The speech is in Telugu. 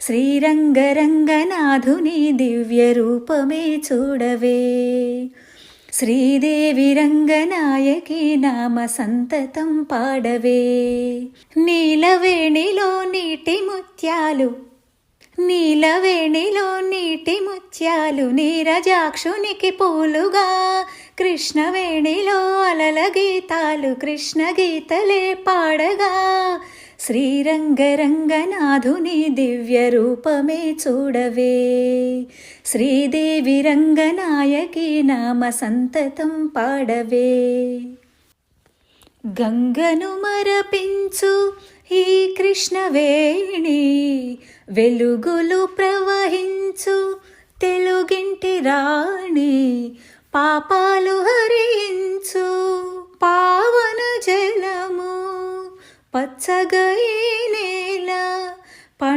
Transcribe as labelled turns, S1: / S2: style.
S1: శ్రీరంగరంగనాథుని దివ్య రూపమే చూడవే. శ్రీదేవి రంగనాయకి నామ సంతతం పాడవే. నీలవేణిలో నీటి ముత్యాలు, నీలవేణిలో నీటి ముత్యాలు నీరజాక్షునికి పూలుగా, కృష్ణవేణిలో అలల గీతాలు కృష్ణ గీతలే పాడగా. శ్రీరంగరంగనాథుని దివ్య రూపమే చూడవే. శ్రీదేవి రంగనాయకి నామ సంతతం పాడవే. గంగను మరపించు ఈ కృష్ణవేణి, వెలుగులు ప్రవహించు తెలుగింటి రాణి, పాపాలు హరించు పావన జలము పచ్చగా ఈ నేల